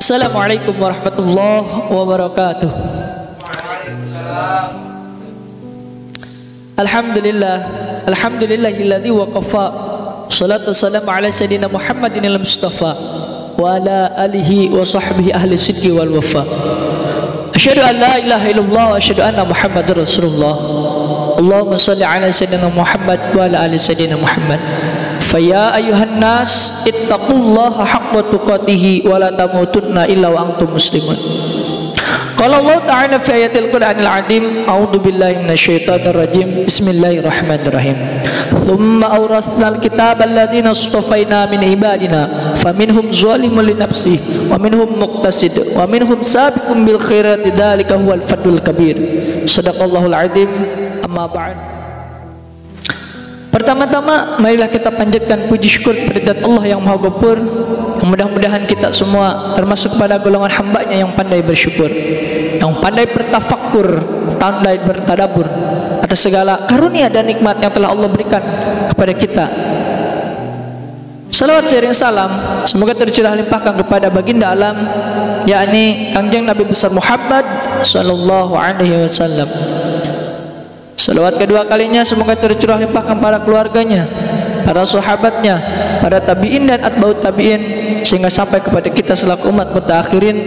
Assalamualaikum warahmatullahi wabarakatuh. Alhamdulillah, alhamdulillahilladzi waqafa. Salatu wassalamu ala sayyidina Muhammadin al-Mustafa wa ala alihi wa sahbihi ahli sidqi wal wafa. Asyhadu an la ilaha illallah wa asyhadu anna Muhammadar Rasulullah. Allahumma shalli ala sayyidina Muhammad wa ala ali sayyidina Muhammad. Faya ayuhan nas ittaqullaha haqqa tuqatih wa la tamutunna illa wa antum muslimun. Qala Allah ta'ala fi ayatil Qur'anil 'azim, a'udzu billahi minasyaitonir rajim. Bismillahirrahmanirrahim. Tsumma awrasnal kitaba alladziina istafaina min ibadina faminhum zalimun li nafsihi wa minhum muqtasid wa minhum sabiqun bil khairati dzalika huwal fadlul kabir. Shadaqallahul 'azim. Amma ba'd. Pertama-tama marilah kita panjatkan puji syukur kepada Allah yang Maha Ghafur. Mudah-mudahan kita semua termasuk pada golongan hamba-Nya yang pandai bersyukur, yang pandai bertafakkur, pandai bertadabbur atas segala karunia dan nikmat yang telah Allah berikan kepada kita. Salawat sering salam semoga tercurah limpahkan kepada baginda alam, yakni Kangjeng Nabi besar Muhammad sallallahu alaihi wasallam. Salawat kedua kalinya semoga tercurah limpahkan para keluarganya, para sahabatnya, para tabi'in dan atba'ut tabi'in, sehingga sampai kepada kita selaku umat mutakhirin.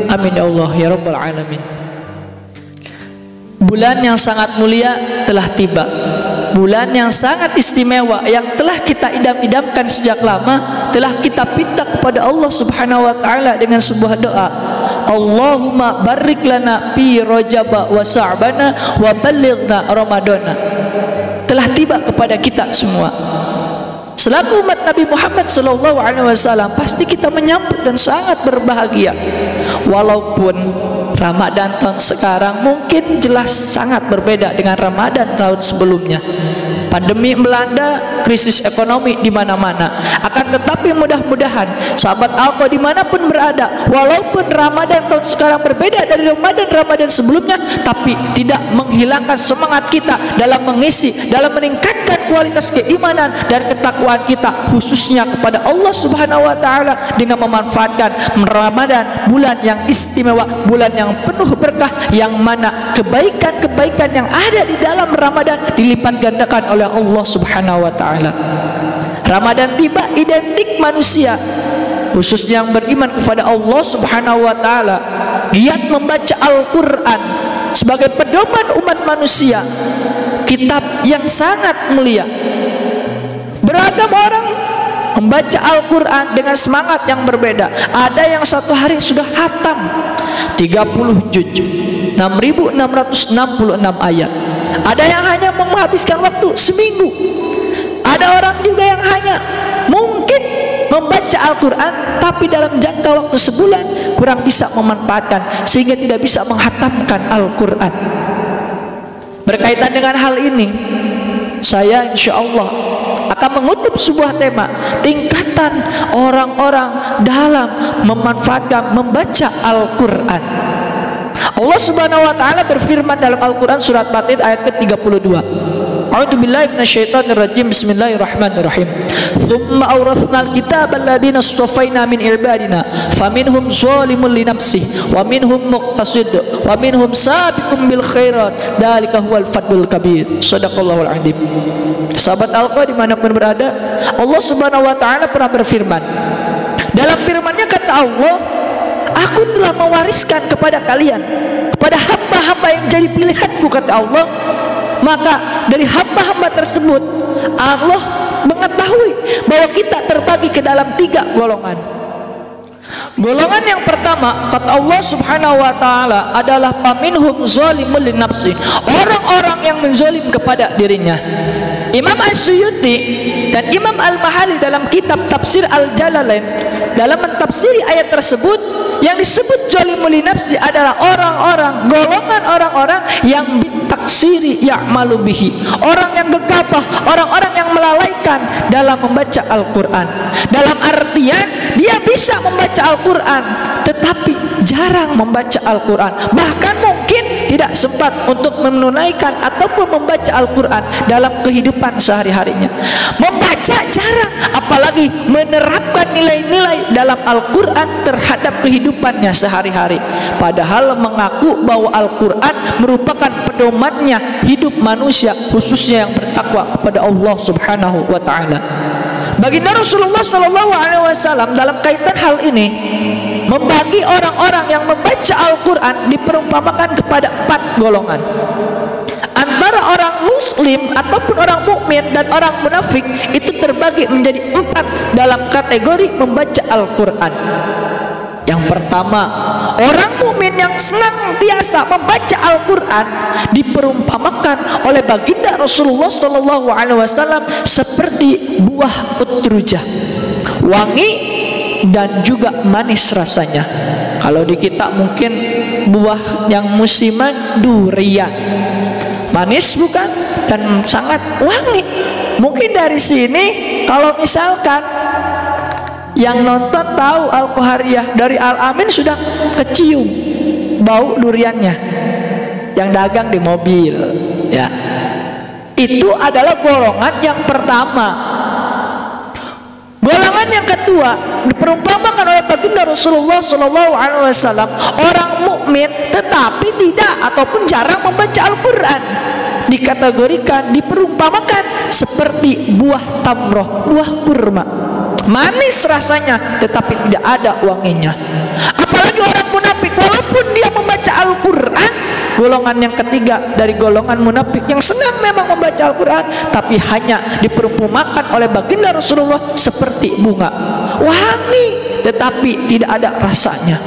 Amin ya Allah ya rabbal alamin. Bulan yang sangat mulia telah tiba. Bulan yang sangat istimewa yang telah kita idam-idamkan sejak lama, telah kita pinta kepada Allah Subhanahu wa taala dengan sebuah doa. Allahumma barik lana fi Rajab wa Sya'bana wa ballighna Ramadana. Telah tiba kepada kita semua. Selaku umat Nabi Muhammad sallallahu alaihi wasallam, pasti kita menyambut dan sangat berbahagia. Walaupun Ramadan tahun sekarang mungkin jelas sangat berbeda dengan Ramadan tahun sebelumnya. Pandemi melanda, krisis ekonomi di mana-mana. Akan tetapi mudah-mudahan sahabat Alqa dimanapun berada, walaupun Ramadan tahun sekarang berbeda dari Ramadan sebelumnya, tapi tidak menghilangkan semangat kita dalam mengisi, dalam meningkatkan kualitas keimanan dan ketakwaan kita, khususnya kepada Allah Subhanahu wa taala, dengan memanfaatkan Ramadan, bulan yang istimewa, bulan yang penuh berkah, yang mana kebaikan-kebaikan yang ada di dalam Ramadan dilipat gandakan oleh Allah Subhanahu wa taala. Ramadan tiba identik manusia, khususnya yang beriman kepada Allah Subhanahu wa taala, giat membaca Al-Qur'an sebagai pedoman umat manusia, kitab yang sangat mulia. Beragam orang membaca Al-Qur'an dengan semangat yang berbeda. Ada yang satu hari sudah khatam 30 juz, 6.666 ayat. Ada yang hanya menghabiskan waktu seminggu. Ada orang juga yang hanya mungkin membaca Al-Quran, tapi dalam jangka waktu sebulan kurang bisa memanfaatkan, sehingga tidak bisa menghatamkan Al-Quran. Berkaitan dengan hal ini, saya insya Allah akan mengutip sebuah tema, tingkatan orang-orang dalam memanfaatkan membaca Al-Quran. Allah Subhanahu wa taala berfirman dalam Al-Qur'an surat Fatir ayat ke-32. A'udzu billahi minasyaitonir rajim. Bismillahirrahmanirrahim. Tsumma awrasnal kitaba alladziina istafaina min ibadina faminhum zalimun li nafsihi wa minhum muqtasid wa minhum sabiqun bil khairat dzalika huwal fadlul kabir. Shadaqallahul 'azim. Sahabat Alqa dimanapun berada, Allah Subhanahu wa taala pernah berfirman. Dalam firman-Nya kata Allah, aku telah mewariskan kepada kalian, kepada hamba-hamba yang jadi pilihanku, kata Allah. Maka dari hamba-hamba tersebut Allah mengetahui bahwa kita terbagi ke dalam 3 golongan. Golongan yang pertama, kata Allah Subhanahu wa taala, adalah faminhum zalimun li nafsi, orang-orang yang menzalim kepada dirinya. Imam As-Suyuti dan Imam Al-Mahali dalam kitab Tafsir Al-Jalalain dalam mentafsiri ayat tersebut, yang disebut zalimul li nafsi adalah orang-orang, golongan orang-orang yang bitaksiri ya'malu bihi, orang yang gegabah, orang-orang yang melalaikan dalam membaca Al-Quran. Dalam artian dia bisa membaca Al-Quran tetapi jarang membaca Al-Quran, bahkan mungkin tidak sempat untuk menunaikan ataupun membaca Al-Quran dalam kehidupan sehari-harinya. Membaca jarang, apalagi menerapkan nilai-nilai dalam Al-Quran terhadap kehidupannya sehari-hari. Padahal mengaku bahwa Al-Quran merupakan pedomannya hidup manusia, khususnya yang bertakwa kepada Allah Subhanahu wa Ta'ala. Baginda Rasulullah SAW dalam kaitan hal ini membagi orang-orang yang membaca Al-Quran diperumpamakan kepada 4 golongan. Antara orang muslim ataupun orang mukmin dan orang munafik itu terbagi menjadi 4 dalam kategori membaca Al-Quran. Yang pertama, orang mukmin yang senantiasa membaca Al-Quran diperumpamakan oleh baginda Rasulullah SAW seperti buah utrujah, wangi dan juga manis rasanya. Kalau di kita mungkin buah yang musiman durian, manis bukan, dan sangat wangi. Mungkin dari sini kalau misalkan yang nonton tahu Al-Qahariyah dari Al-Amin sudah kecium bau duriannya yang dagang di mobil, ya. Itu adalah golongan yang pertama. Golongan yang kedua diperumpamakan oleh baginda Rasulullah SAW orang mukmin tetapi tidak ataupun jarang membaca Al-Quran, dikategorikan diperumpamakan seperti buah tamroh, buah kurma, manis rasanya tetapi tidak ada wanginya. Apalagi orang munafik, walaupun dia membaca Al-Quran, golongan yang ketiga dari golongan munafik yang senang memang membaca Al-Quran tapi hanya diperumpamakan oleh baginda Rasulullah seperti bunga, wangi tetapi tidak ada rasanya.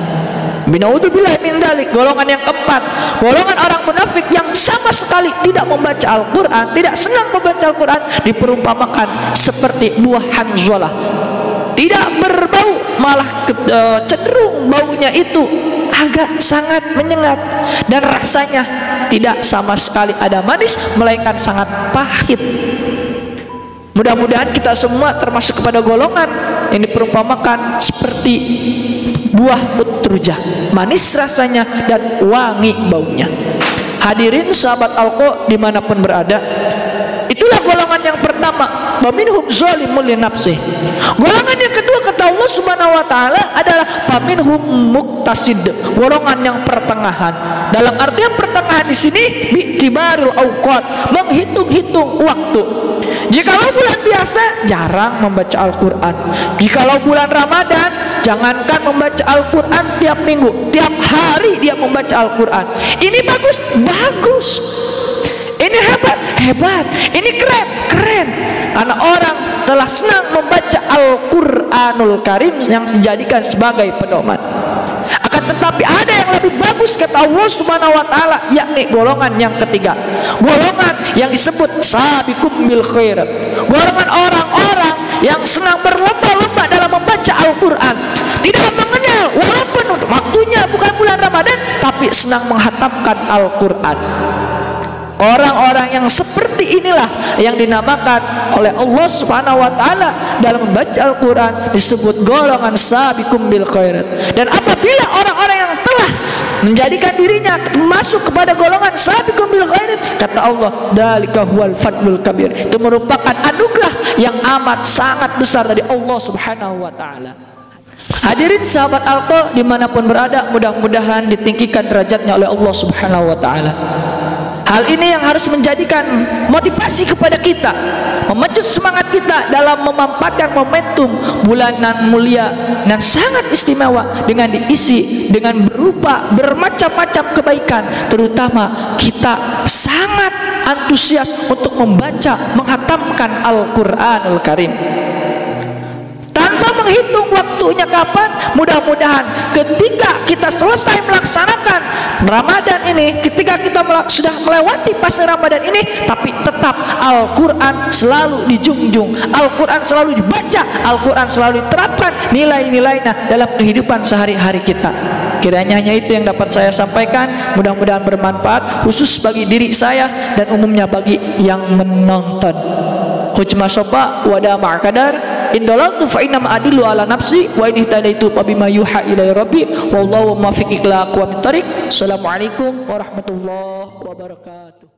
Bina'udzubillah min dzalik. Golongan yang keempat, golongan orang munafik yang sama sekali tidak membaca Al-Quran, tidak senang membaca Al-Quran, diperumpamakan seperti buah hanzalah, tidak berbau, malah cenderung baunya itu agak sangat menyengat dan rasanya tidak sama sekali ada manis, melainkan sangat pahit. Mudah-mudahan kita semua termasuk kepada golongan yang diperumpamakan seperti buah utrujah, manis rasanya dan wangi baunya. Hadirin sahabat Alqa dimanapun berada, itulah golongan yang pertama, paminhum zalimun li nafsih. Golongan yang kedua kata Allah Subhanahu wa Ta'ala adalah paminhum muqtasid, golongan yang pertengahan. Dalam artian pertengahan di sini bi'tibarul awqat, menghitung-hitung waktu. Jikalau bulan biasa jarang membaca Al-Quran, jikalau bulan Ramadan jangankan membaca Al-Quran tiap minggu, tiap hari dia membaca Al-Quran. Ini bagus, bagus. Ini hebat, hebat. Ini keren, keren. Karena orang telah senang membaca Al-Quranul Karim yang dijadikan sebagai pedoman. Akan tetapi ada yang lebih bagus kata Allah Subhanahu wa Ta'ala, yakni golongan yang ketiga, golongan yang disebut sabiqum bil khairat, golongan orang-orang yang senang berlomba-lomba dalam membaca Al-Quran, tidak mengenal walaupun waktunya bukan bulan Ramadan tapi senang menghatamkan Al-Quran. Orang-orang yang seperti inilah yang dinamakan oleh Allah Subhanahu wa Ta'ala dalam membaca Al-Quran disebut golongan sabiqum bil khairat. Dan apabila orang-orang yang telah menjadikan dirinya masuk kepada golongan sabiqum bil khairat, kata Allah, dzalika huwal fadlul kabir, itu merupakan anugerah yang amat sangat besar dari Allah Subhanahu wa Ta'ala. Hadirin sahabat Alqa dimanapun berada, mudah-mudahan ditinggikan derajatnya oleh Allah Subhanahu wa Ta'ala. Hal ini yang harus menjadikan motivasi kepada kita, memacu semangat kita dalam memanfaatkan momentum bulanan mulia dan sangat istimewa dengan diisi dengan berupa bermacam-macam kebaikan. Terutama kita sangat antusias untuk membaca, menghatamkan Al-Quranul Karim tanpa menghitung waktunya kapan. Mudah-mudahan ketika kita selesai melaksanakan Ramadan ini, ketika kita sudah melewati fase Ramadan ini, tapi tetap Al-Quran selalu dijunjung, Al-Quran selalu dibaca, Al-Quran selalu diterapkan nilai-nilainya dalam kehidupan sehari-hari kita. Kiranya hanya itu yang dapat saya sampaikan, mudah-mudahan bermanfaat khusus bagi diri saya dan umumnya bagi yang menonton. Hujma sopa wada ma'akadar. in dalaltu fa inna ma adillu ala nafsi wa in ihtadaitu fa bima yuha ila rabbi wallahu muwaffiq ila aqwamit thoriq. Assalamualaikum warahmatullahi wabarakatuh.